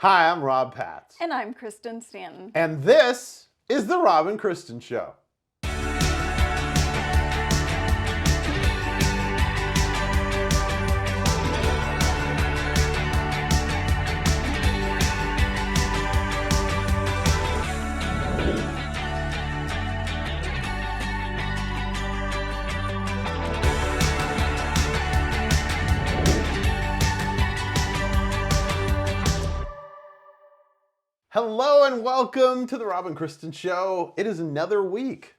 Hi, I'm Rob Patz. And I'm Kristen Stanton. And this is the Rob and Kristen Show. Hello and welcome to the Rob and Kristen Show. It is another week.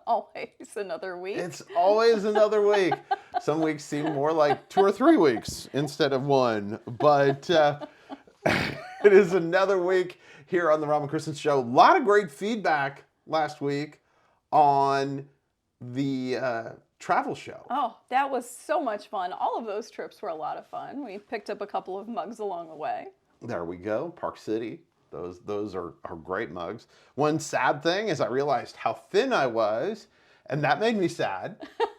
Always another week. It's always another week. Some weeks seem more like 2 or 3 weeks instead of one. But it is another week here on the Rob and Kristen Show. A lot of great feedback last week on the travel show. Oh, that was so much fun. All of those trips were a lot of fun. We picked up a couple of mugs along the way. There we go, Park City. Those are great mugs. One sad thing is I realized how thin I was, and that made me sad.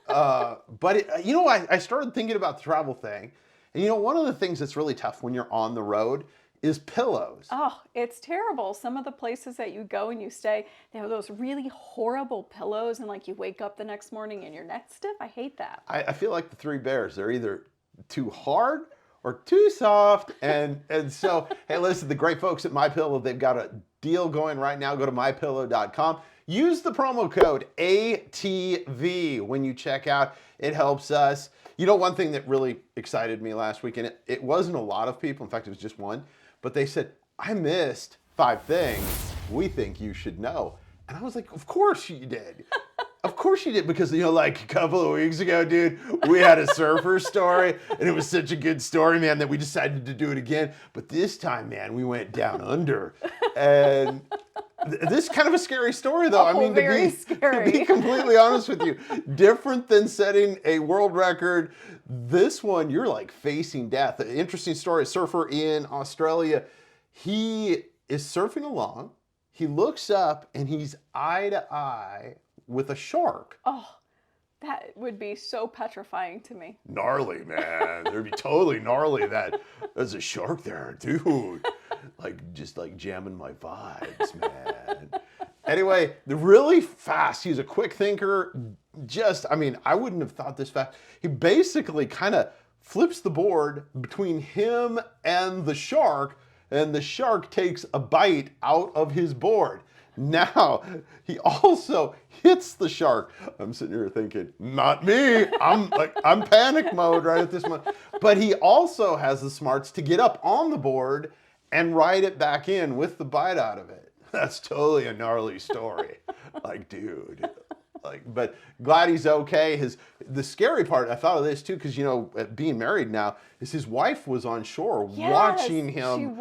But I started thinking about the travel thing, and one of the things that's really tough when you're on the road is pillows. Oh, it's terrible. Some of the places that you go and you stay, they have those really horrible pillows, and like you wake up the next morning and your neck's stiff. I hate that. I feel like the three bears. They're either too hard or too soft, and so, hey, listen, the great folks at MyPillow, they've got a deal going right now. Go to mypillow.com. Use the promo code ATV when you check out. It helps us. One thing that really excited me last week, and it wasn't a lot of people, in fact, it was just one, but they said, I missed 5 things we think you should know. And I was like, of course you did. Of course you did, because, like a couple of weeks ago, dude, we had a surfer story, and it was such a good story, man, that we decided to do it again. But this time, man, we went down under. And this is kind of a scary story, though. To be completely honest with you, different than setting a world record. This one, you're like facing death. An interesting story, a surfer in Australia, he is surfing along. He looks up, and he's eye to eye with a shark. Oh, that would be so petrifying to me. Gnarly, man. There'd be totally gnarly that there's a shark there, dude. Just jamming my vibes, man. Anyway, really fast. He's a quick thinker. I wouldn't have thought this fast. He basically kind of flips the board between him and the shark takes a bite out of his board. Now, he also hits the shark. I'm sitting here thinking, not me. I'm panic mode right at this moment. But he also has the smarts to get up on the board and ride it back in with the bite out of it. That's totally a gnarly story. Dude. But glad he's okay. The scary part, I thought of this too, because being married now, is his wife was on shore watching him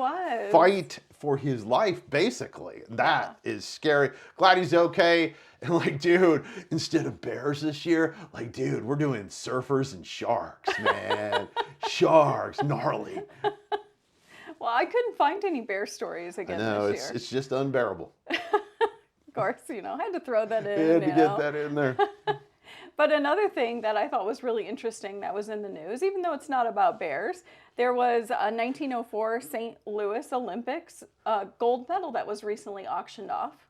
fight for his life, basically. That is scary. Glad he's okay. And dude, instead of bears this year, dude, we're doing surfers and sharks, man. Sharks, gnarly. Well, I couldn't find any bear stories again this year. It's just unbearable. Of course, I had to throw that in. You had to get that in there. But another thing that I thought was really interesting that was in the news, even though it's not about bears, there was a 1904 St. Louis Olympics gold medal that was recently auctioned off.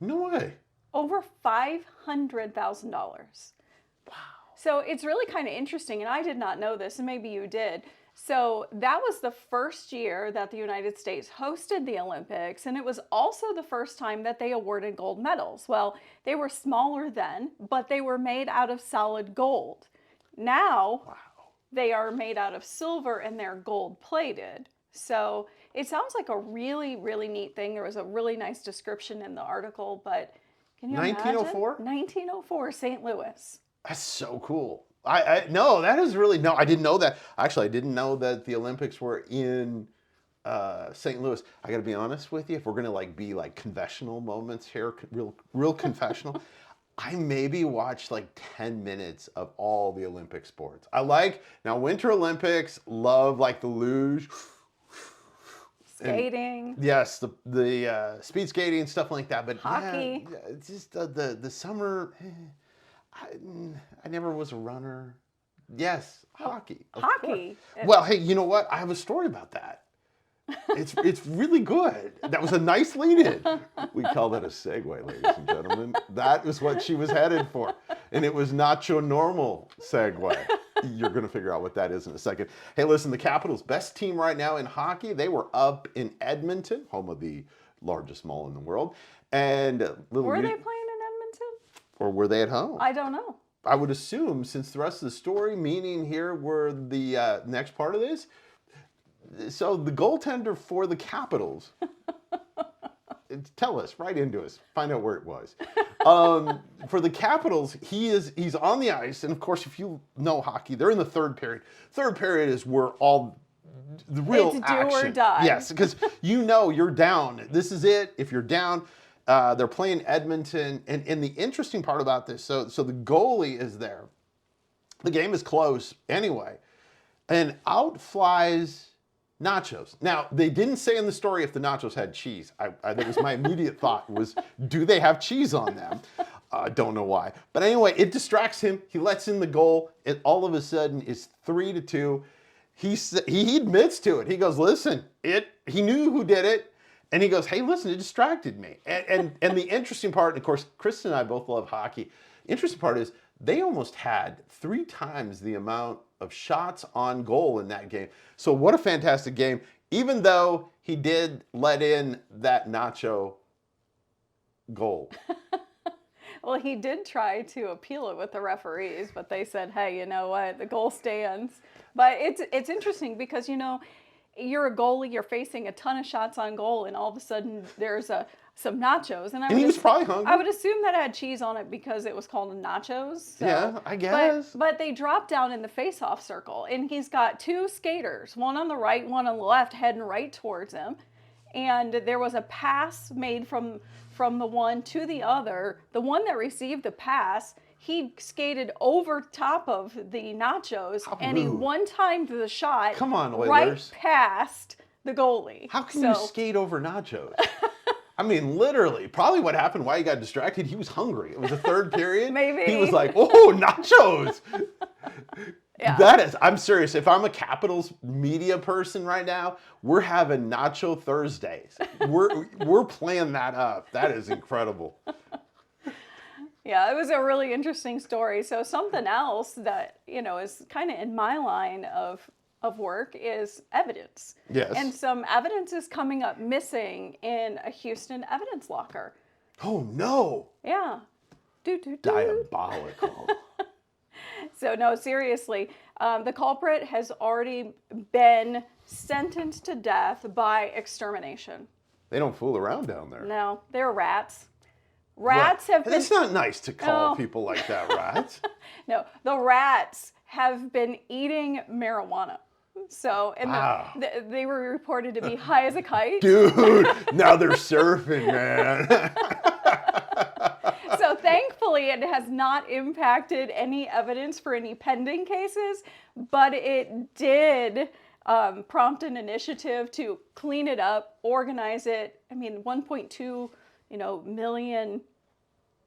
No way. Over $500,000. Wow. So it's really kind of interesting, and I did not know this, and maybe you did. So that was the first year that the United States hosted the Olympics, and it was also the first time that they awarded gold medals. Well, they were smaller then, but they were made out of solid gold. Now, wow, they are made out of silver and they're gold plated. So it sounds like a really, really neat thing. There was a really nice description in the article, but can you 1904? imagine? 1904, St. Louis. That's so cool. No, that is really, no, I didn't know that. Actually, I didn't know that the Olympics were in St. Louis. I got to be honest with you, if we're going to be confessional moments here, real confessional, I maybe watched 10 minutes of all the Olympic sports. Now Winter Olympics, love the luge. Skating. And, yes, the speed skating and stuff like that. But hockey. Yeah, it's just the summer. I never was a runner. Yes, hockey. Hockey. Well, hey, you know what? I have a story about that. It's really good. That was a nice lead-in. We call that a segue, ladies and gentlemen. That is what she was headed for. And it was not your normal segue. You're going to figure out what that is in a second. Hey, listen, the Capitals' best team right now in hockey, they were up in Edmonton, home of the largest mall in the world. And were they playing in Edmonton? Or were they at home? I don't know. I would assume, since the rest of the story, meaning here were the next part of this. So the goaltender for the Capitals, tell us, right into us, find out where it was. For the Capitals, he's on the ice, and of course, if you know hockey, they're in the third period. Third period is where all the real it's action. do or die. Yes, because you know you're down. This is it. If you're down, they're playing Edmonton, and the interesting part about this, so the goalie is there. The game is close anyway, and out flies nachos. Now, they didn't say in the story if the nachos had cheese. That was my immediate thought was, do they have cheese on them? I don't know why. But anyway, it distracts him. He lets in the goal. It all of a sudden is 3-2. He admits to it. He goes, listen, he knew who did it. And he goes, hey, listen, it distracted me. And the interesting part, and of course, Kristen and I both love hockey. Interesting part is they almost had 3 times the amount of shots on goal in that game. So what a fantastic game, even though he did let in that nacho goal. Well, he did try to appeal it with the referees, but they said, hey, you know what, the goal stands. But it's interesting because, you know, you're a goalie, you're facing a ton of shots on goal, and all of a sudden there's some nachos. And he was probably hungry. I would assume that had cheese on it because it was called nachos. So. Yeah, I guess. But they dropped down in the face-off circle, and he's got 2 skaters, one on the right, one on the left, heading right towards him. And there was a pass made from the one to the other. The one that received the pass, he skated over top of the nachos, and he one-timed the shot. Come on, Oilers. Right past the goalie. How can you skate over nachos? I mean, literally, probably what happened, why he got distracted, he was hungry. It was the third period. Maybe. He was like, oh, nachos. Yeah. I'm serious. If I'm a Capitals media person right now, we're having Nacho Thursdays. We're playing that up. That is incredible. Yeah, it was a really interesting story. So something else that, you know, is kind of in my line of work is evidence. Yes. And some evidence is coming up missing in a Houston evidence locker. Oh, no. Yeah. Diabolical. So, no, seriously, the culprit has already been sentenced to death by extermination. They don't fool around down there. No, they're rats. Rats have been... It's not nice to call No. people like that rats. No, the rats have been eating marijuana. So, and Wow. they were reported to be high as a kite. Dude, now they're surfing, man. So thankfully, it has not impacted any evidence for any pending cases, but it did prompt an initiative to clean it up, organize it. I mean, 1.2, million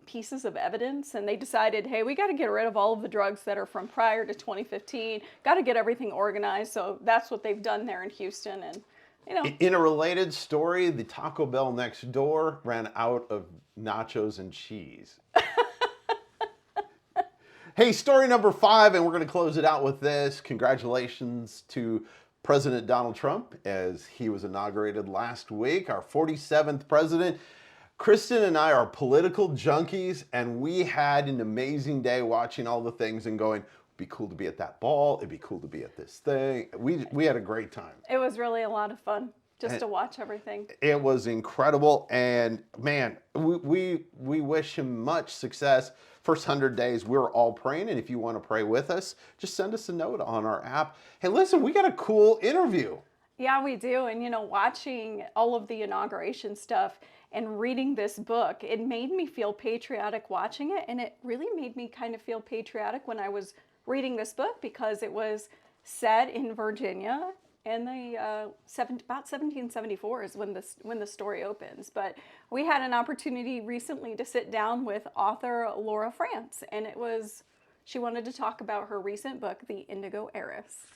pieces of evidence, and they decided, hey, we got to get rid of all of the drugs that are from prior to 2015. Got to get everything organized. So that's what they've done there in Houston, and In a related story, the Taco Bell next door ran out of nachos and cheese. Hey, story number 5, and we're going to close it out with this. Congratulations to President Donald Trump as he was inaugurated last week, our 47th president. Kristen and I are political junkies, and we had an amazing day watching all the things and going, it'd be cool to be at that ball. It'd be cool to be at this thing. We had a great time. it was really a lot of fun just to watch everything. It was incredible, and man, we wish him much success. First 100 days, we're all praying, and if you want to pray with us, just send us a note on our app. Hey, listen, we got a cool interview. Yeah, we do. And, watching all of the inauguration stuff and reading this book, it made me feel patriotic watching it. And it really made me kind of feel patriotic when I was reading this book because it was set in Virginia in the about 1774 is when the story opens. But we had an opportunity recently to sit down with author Laura Frantz, and she wanted to talk about her recent book, The Indigo Heiress.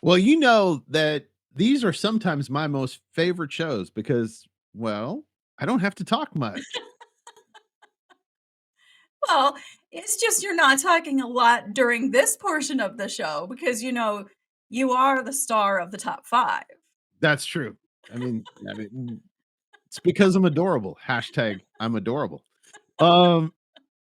Well, you know that these are sometimes my most favorite shows because, well, I don't have to talk much. Well, it's just you're not talking a lot during this portion of the show because, you are the star of the top 5. That's true. It's because I'm adorable. Hashtag I'm adorable. Um,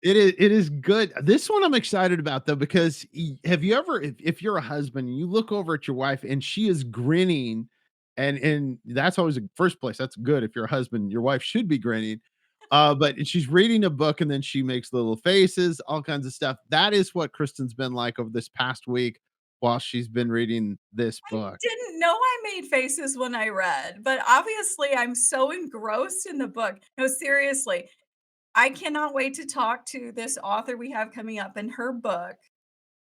it is good. This one I'm excited about though, because have you ever, if you're a husband and you look over at your wife and she is grinning, and that's always the first place. That's good. If you're a husband, your wife should be grinning. But she's reading a book and then she makes little faces, all kinds of stuff. That is what Kristen's been like over this past week while she's been reading this I book. didn't know I made faces when I read, but obviously I'm so engrossed in the book. No, seriously, I cannot wait to talk to this author we have coming up, and her book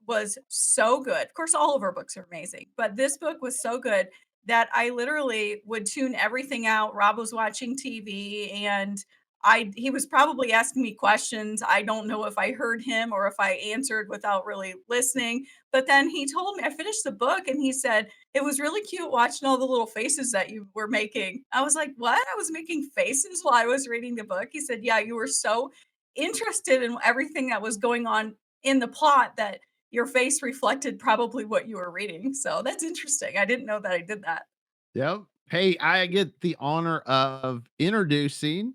was so good. Of course, all of her books are amazing, but this book was so good that I literally would tune everything out. Rob was watching TV and he was probably asking me questions. I don't know if I heard him or if I answered without really listening. But then he told me I finished the book and he said, "It was really cute watching all the little faces that you were making." I was like, "What? I was making faces while I was reading the book?" He said, "Yeah, you were so interested in everything that was going on in the plot that your face reflected probably what you were reading." So that's interesting. I didn't know that I did that. Yep. Hey, I get the honor of introducing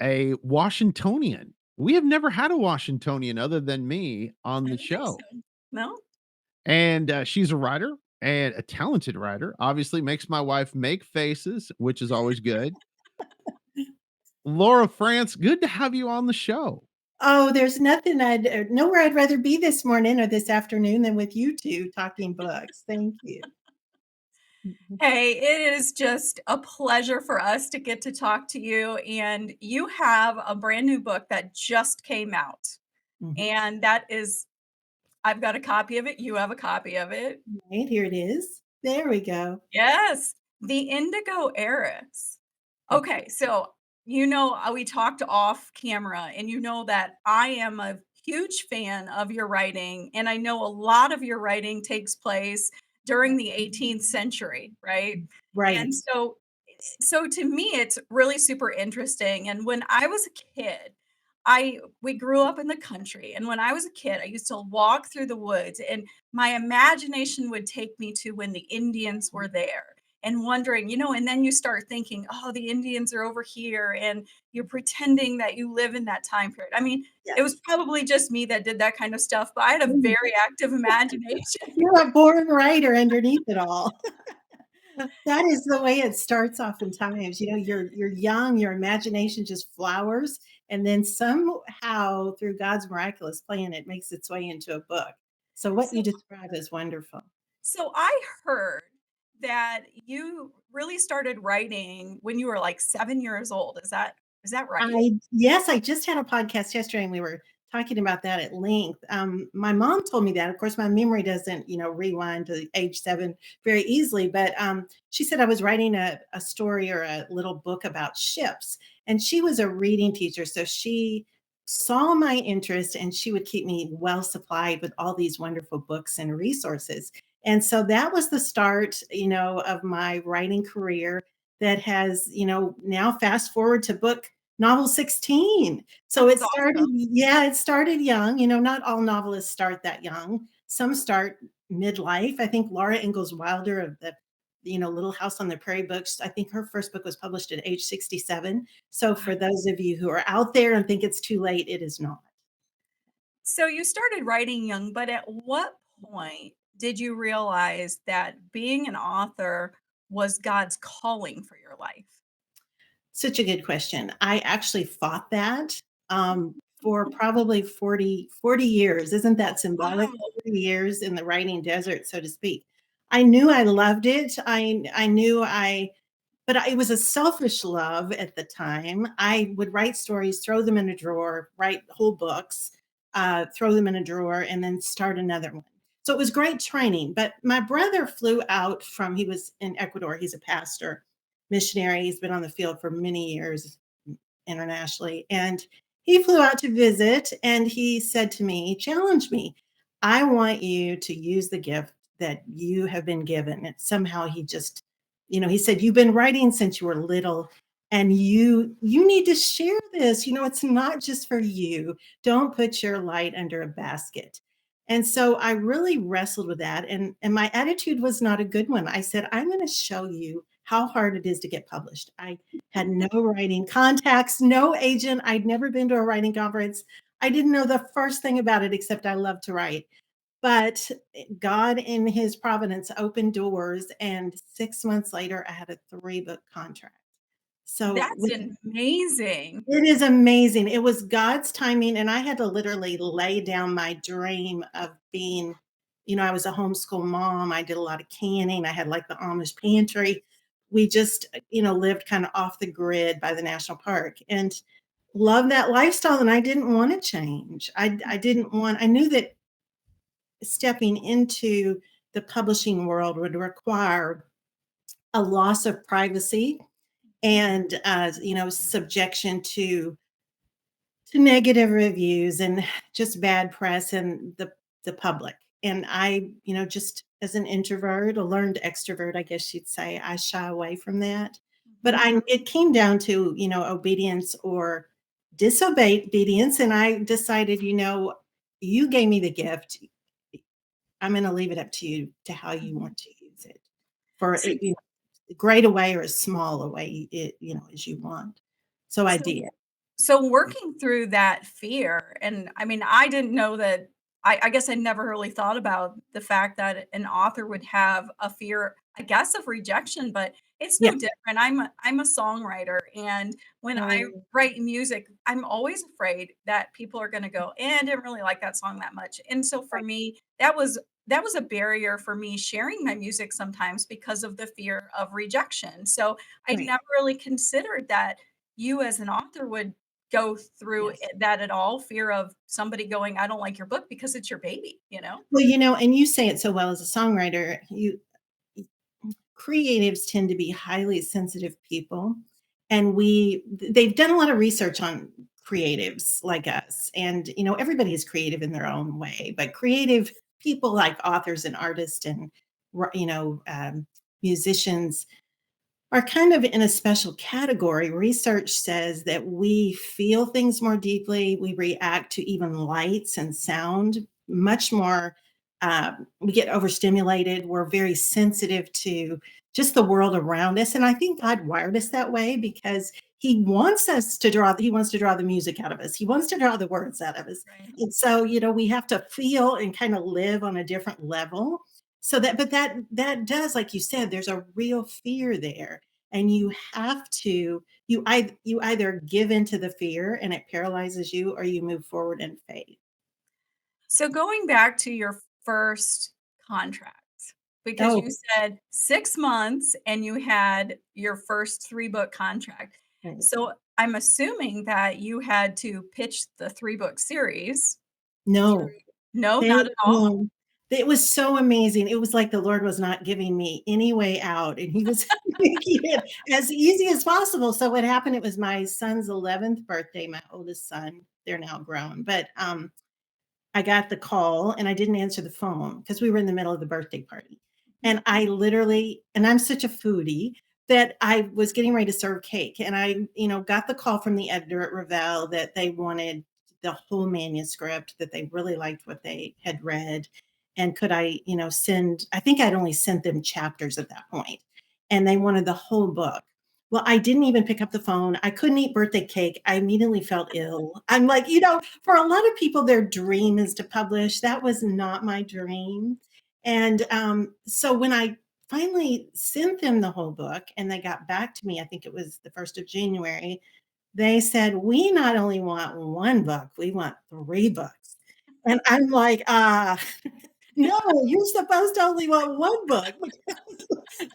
a Washingtonian. We have never had a Washingtonian other than me on I the don't think show. so. No? And she's a writer and a talented writer. Obviously, makes my wife make faces, which is always good. Laura Frantz, good to have you on the show. Oh, there's nothing nowhere I'd rather be this morning or this afternoon than with you 2 talking books. Thank you. Mhm, Hey, it is just a pleasure for us to get to talk to you. And you have a brand new book that just came out. mhm. And that is, I've got a copy of it. You have a copy of it. Right, here it is. There we go. Yes, The Indigo Heiress. Okay, so we talked off camera, and you know that I am a huge fan of your writing, and I know a lot of your writing takes place during the 18th century, right? And Right. so to me, it's really super interesting. And when I was a kid, I we grew up in the country, and when I was a kid, I used to walk through the woods, and my imagination would take me to when the Indians were there and wondering, and then you start thinking, oh, the Indians are over here, and you're pretending that you live in that time period. I mean, it was Yes. probably just me that did that kind of stuff, but I had a very active imagination. You're a born writer underneath it all. That is the way it starts oftentimes. You're young, your imagination just flowers, and then somehow through God's miraculous plan, it makes its way into a book. So what So you describe is wonderful. So I heard that you really started writing when you were like 7 years old. Is that right? I just had a podcast yesterday and we were talking about that at length. My mom told me that. Of course, my memory doesn't, rewind to age 7 very easily, but she said I was writing a story or a little book about ships. And she was a reading teacher. So she saw my interest and she would keep me well supplied with all these wonderful books and resources. And so that was the start, of my writing career that has, now fast forward to book novel 16. So That's it started, awesome. yeah, it started young. Not all novelists start that young. Some start midlife. I think Laura Ingalls Wilder of the, Little House on the Prairie books, I think her first book was published at age 67. So for Right. those of you who are out there and think it's too late, it is not. So you started writing young, but at what point did you realize that being an author was God's calling for your life? Such a good question. I actually fought that for probably 40 years. Isn't that symbolic? Wow. 40 years in the writing desert, so to speak. I knew I loved it. I knew but it was a selfish love at the time. I would write stories, throw them in a drawer, write whole books, throw them in a drawer, and then start another one. So it was great training. But my brother flew out he was in Ecuador. He's a pastor, missionary. He's been on the field for many years internationally. And he flew out to visit and he said to me, he challenged me, I want you to use the gift that you have been given. And somehow he just he said, "You've been writing since you were little, and you need to share this. It's not just for you. Don't put your light under a basket." And so I really wrestled with that, and my attitude was not a good one. I said, "I'm going to show you how hard it is to get published." I had no writing contacts, no agent. I'd never been to a writing conference. I didn't know the first thing about it except I love to write. But God in his providence opened doors, and 6 months later, I had a 3-book contract. So That's amazing. it is amazing. It was God's timing, and I had to literally lay down my dream of being, I was a homeschool mom. I did a lot of canning. I had like the Amish pantry. We just, lived kind of off the grid by the national park and loved that lifestyle. And I didn't want to change. I didn't want, I knew that stepping into the publishing world would require a loss of privacy and subjection to negative reviews and just bad press and the public. And I, just as an introvert, a learned extrovert, I guess you'd say, I shy away from that. But it came down to, obedience or disobedience. And I decided, you gave me the gift. I'm going to leave it up to you to how you want to use it for So, great a way or as small a way as you want. So I so did. So working through that fear, and I mean, I didn't know that. I guess I never really thought about the fact that an author would have a fear, I guess, of rejection, but it's no Yeah. different. I'm a songwriter, and when I Oh, write music, I'm always afraid that people are going to go, "Eh, I didn't really like that song that much." And so for right, me, that was a barrier for me sharing my music sometimes because of the fear of rejection. So I right. never really considered that you as an author would go through Yes. that at all? Fear of somebody going, "I don't like your book," because it's your baby, you know? Well, and you say it so well as a songwriter, creatives tend to be highly sensitive people, and they've done a lot of research on creatives like us, and everybody is creative in their own way, but creative people like authors and artists and musicians are kind of in a special category. Research says that we feel things more deeply, we react to even lights and sound much more. We get overstimulated, we're very sensitive to just the world around us. And I think God wired us that way because he wants to draw the music out of us. He wants to draw the words out of us. Right. And so, we have to feel and kind of live on a different level. So that does, like you said, there's a real fear there, and you have to you either give into the fear and it paralyzes you, or you move forward in faith. So going back to your first contract, because you Oh, said 6 months and you had your first 3-book contract. right. So I'm assuming that you had to pitch the 3-book series through. No, No, not they at all? it was so amazing. It was like the Lord was not giving me any way out, and He was making it as easy as possible. So what happened? It was my son's 11th birthday. My oldest son. They're now grown, but I got the call and I didn't answer the phone because we were in the middle of the birthday party. And I literally, and I'm such a foodie that I was getting ready to serve cake. And I, got the call from the editor at Revell that they wanted the whole manuscript, that they really liked what they had read. And could I, I think I'd only sent them chapters at that point, and they wanted the whole book. Well, I didn't even pick up the phone. I couldn't eat birthday cake. I immediately felt ill. I'm like, for a lot of people, their dream is to publish. That was not my dream. And so when I finally sent them the whole book and they got back to me, I think it was the 1st of January, they said, "We not only want 1 book, we want 3 books." And I'm like, no, you're supposed to only want 1 book.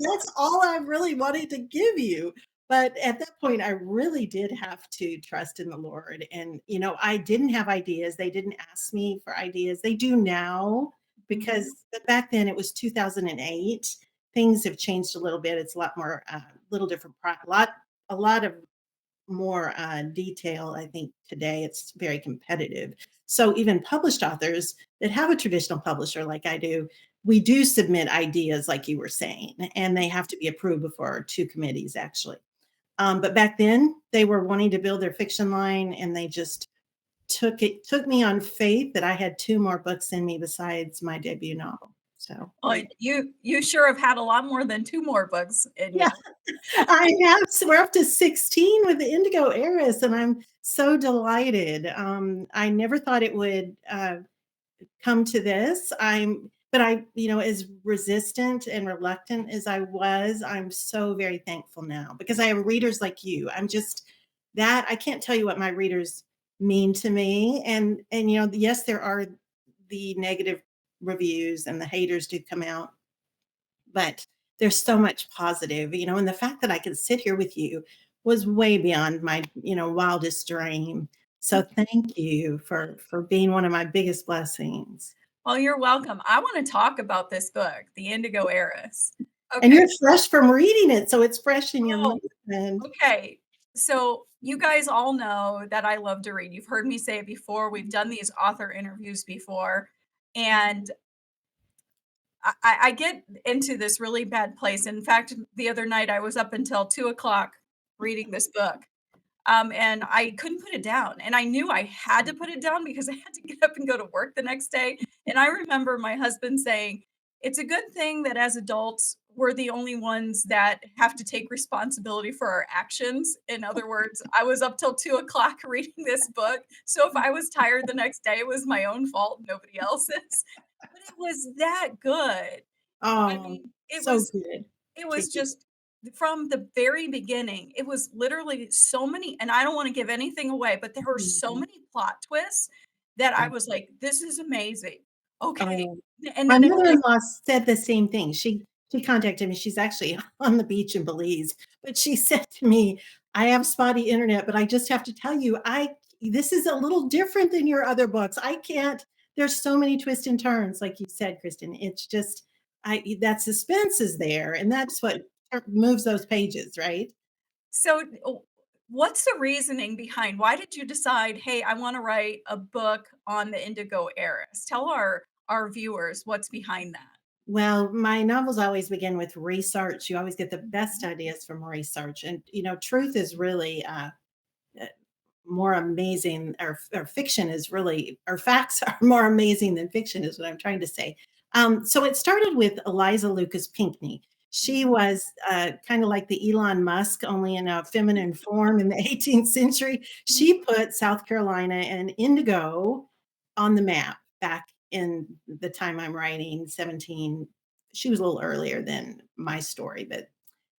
That's all I really wanted to give you. But at that point, I really did have to trust in the Lord. And, I didn't have ideas. They didn't ask me for ideas. They do now Mhm. but back then it was 2008. Things have changed a little bit. It's a lot more, little different, a lot of more detail. I think today it's very competitive. So even published authors that have a traditional publisher like I do, we do submit ideas, like you were saying, and they have to be approved before 2 committees, actually. But back then, they were wanting to build their fiction line, and they just took me on faith that I had 2 more books in me besides my debut novel. So, Well, you sure have had a lot more than 2 more books in you. yeah, I have. So we're up to 16 with the Indigo Heiress, and I'm so delighted. I never thought it would come to this. But as resistant and reluctant as I was, I'm so very thankful now because I have readers like you. I'm just that I can't tell you what my readers mean to me. And yes, there are the negative reviews and the haters do come out, but there's so much positive, and the fact that I could sit here with you was way beyond my, wildest dream. So thank you for being one of my biggest blessings. Well, you're welcome. I wanna talk about this book, The Indigo Heiress. And Okay. you're fresh from reading it, so it's fresh in your Oh, mind. okay. So you guys all know that I love to read. You've heard me say it before. We've done these author interviews before, and I get into this really bad place. In fact, the other night I was up until 2 o'clock reading this book. And I couldn't put it down. And I knew I had to put it down because I had to get up and go to work the next day. And I remember my husband saying, it's a good thing that as adults, we're the only ones that have to take responsibility for our actions. In other words, I was up till 2 o'clock reading this book. So if I was tired the next day, it was my own fault, nobody else's. But it was that good. I Oh, mean, so good. it was Tricky. just from the very beginning, it was literally so many, and I don't wanna give anything away, but there were so Mhm. many plot twists that I Yeah. was like, "This is amazing. Okay." Oh, And my then it was like, mother-in-law said the same thing. She contacted me. She's actually on the beach in Belize, but she said to me, "I have spotty internet, but I just have to tell you, I this is a little different than your other books. I can't there's so many twists and turns, like you said, Kristen. It's just that suspense is there, and that's what moves those pages, right?" so, what's the reasoning behind why did you decide, "Hey, I wanna write a book on the Indigo Heiress?" Tell our viewers what's behind that. Well, my novels always begin with research. You always get the best ideas from research. And, truth is really uh, more amazing, or fiction is really, or facts are more amazing than fiction, is what I'm trying to say. So it started with Eliza Lucas Pinckney. She was kind of like the Elon Musk, only in a feminine form in the 18th century. Mhm. She put South Carolina and indigo on the map back in the time I'm writing, 17. She was a little earlier than my story, but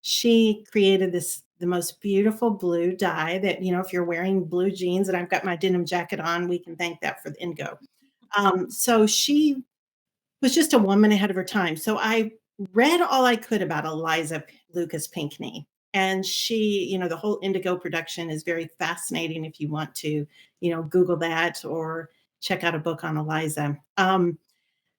she created the most beautiful blue dye that, if you're wearing blue jeans and I've got my denim jacket on, we can thank that for the indigo. So she was just a woman ahead of her time. So I read all I could about Eliza Lucas Pinckney. And she, the whole indigo production is very fascinating if you want to, Google that or check out a book on Eliza.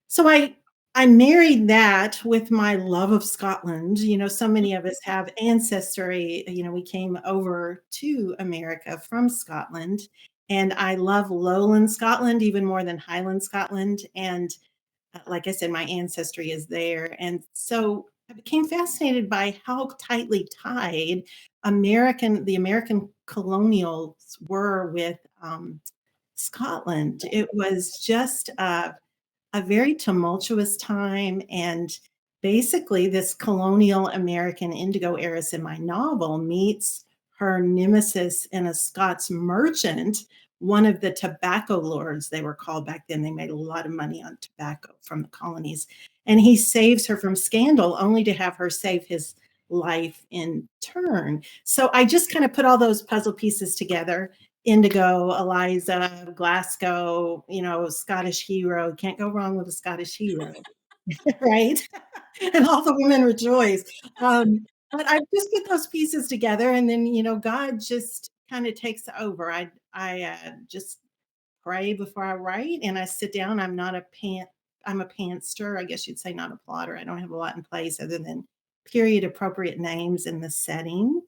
So I married that with my love of Scotland. So many of us have ancestry. We came over to America from Scotland, and I love Lowland Scotland even more than Highland Scotland. And like I said, my ancestry is there. And so I became fascinated by how tightly tied the American colonials were with Scotland. It was just a very tumultuous time. And basically, this colonial American indigo heiress in my novel meets her nemesis in a Scots merchant, one of the tobacco lords, they were called back then. They made a lot of money on tobacco from the colonies. And he saves her from scandal only to have her save his life in turn. So I just kind of put all those puzzle pieces together. Indigo, Eliza, Glasgow, Scottish hero. Can't go wrong with a Scottish hero, right? And all the women rejoice. But I just put those pieces together, and then God just kind of takes over. I just pray before I write, and I sit down. I'm a pantster, I guess you'd say, not a plotter. I don't have a lot in place other than period appropriate names in the setting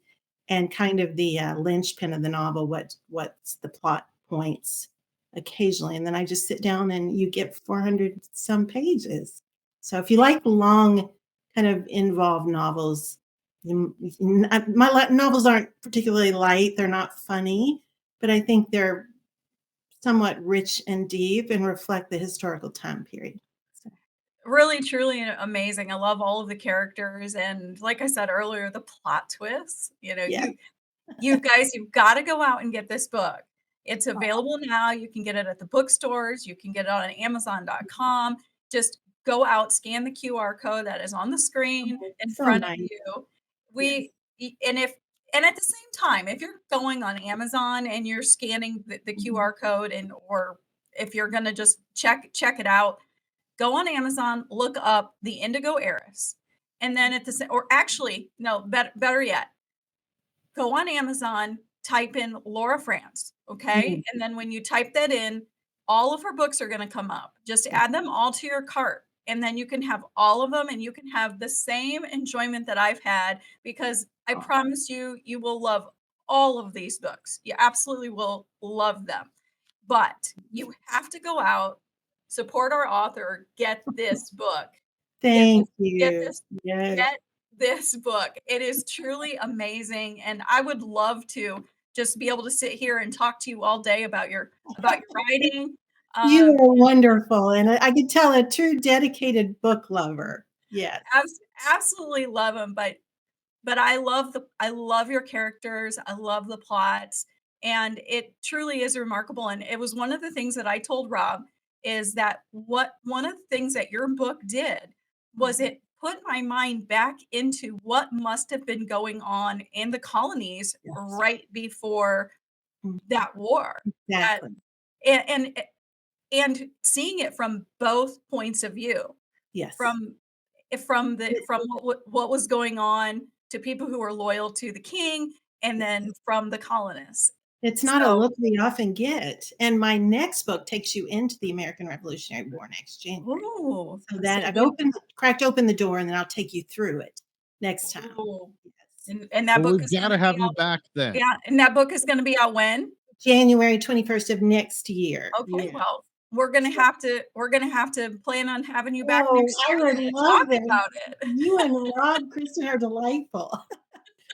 and kind of the linchpin of the novel. What's the plot points occasionally, and then I just sit down, and you get 400 some pages. So if you like long, kind of involved novels, my novels aren't particularly light. They're not funny, but I think they're somewhat rich and deep and reflect the historical time period. So, Really, truly amazing. I love all of the characters, and like I said earlier, the plot twists. yeah. You guys, you've got to go out and get this book. It's available now. You can get it at the bookstores. You can get it on Amazon.com. Just go out, scan the QR code that is on the screen Oh, in so front of nice. you. Yes. And at the same time, if you're going on Amazon and you're scanning the QR code, or if you're going to just check it out, go on Amazon, look up the Indigo Heiress, and then or actually, no, better yet, go on Amazon, type in Laura Frantz, okay? Mhm. And then when you type that in, all of her books are going to come up. Just add them all to your cart, and then you can have all of them, and you can have the same enjoyment that I've had, because I Oh, promise you, you will love all of these books. You absolutely will love them. But you have to go out, support our author, get this book. Get thank this, get you. this, Yes. get this book. It is truly amazing, and I would love to just be able to sit here and talk to you all day about your writing. You Um, are wonderful, and I could tell a true dedicated book lover. Yes. absolutely love them, but I love your characters. I love the plots, and it truly is remarkable. And it was one of the things that I told Rob, is that one of the things that your book did was Mhm. it put my mind back into what must have been going on in the colonies Yes. right before Mm, that war. That exactly. and and seeing it from both points of view, Yes. from from what was going on to people who were loyal to the king, and then Yes. from the colonists. It's not a So, look we often get, and my next book takes you into the American Revolutionary War next January. ooh, So so that I've you cracked open the door, and then I'll take you through it next time. ooh, Yes. and that Well, book we've is got gonna to be have you out, back then. yeah, and that book is gonna be out when? January 21st of next year. Okay, Yeah. well, we're gonna have to plan on having you back Oh, next I year would then to love talk that. about it. You and Rob Kristen are delightful.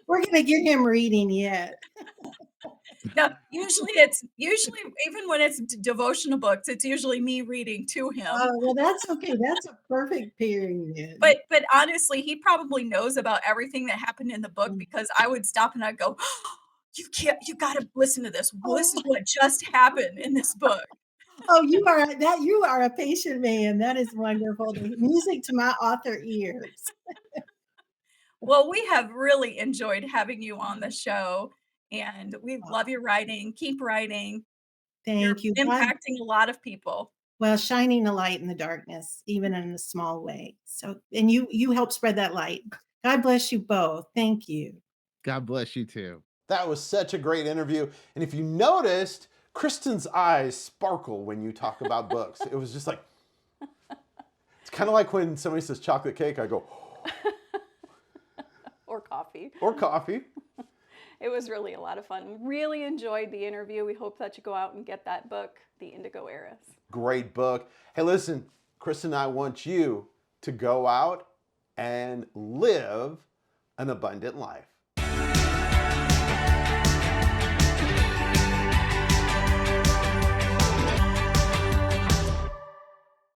We're gonna get him reading yet. No, usually even when it's devotional books, it's usually me reading to him. Oh, well, that's okay. That's a perfect pairing then. But honestly, he probably knows about everything that happened in the book, Mm. because I would stop and I'd go, you gotta listen to this. Well, this Oh, is what just happened in this book." oh, you are a patient man. That is wonderful. The music to my author ears. Well, we have really enjoyed having you on the show, and we love your writing. Keep writing. You're Thank you. God, impacting a lot of people. well, shining a light in the darkness, even in a small way. So, and you help spread that light. God bless you both. Thank you. God bless you too. That was such a great interview. And if you noticed, Kristen's eyes sparkle when you talk about books. It was just like, it's kind of like when somebody says chocolate cake, I go, Or coffee. or coffee. It was really a lot of fun. Really enjoyed the interview. We hope that you go out and get that book, The Indigo Heiress. Great book. Hey, listen, Kristen and I want you to go out and live an abundant life.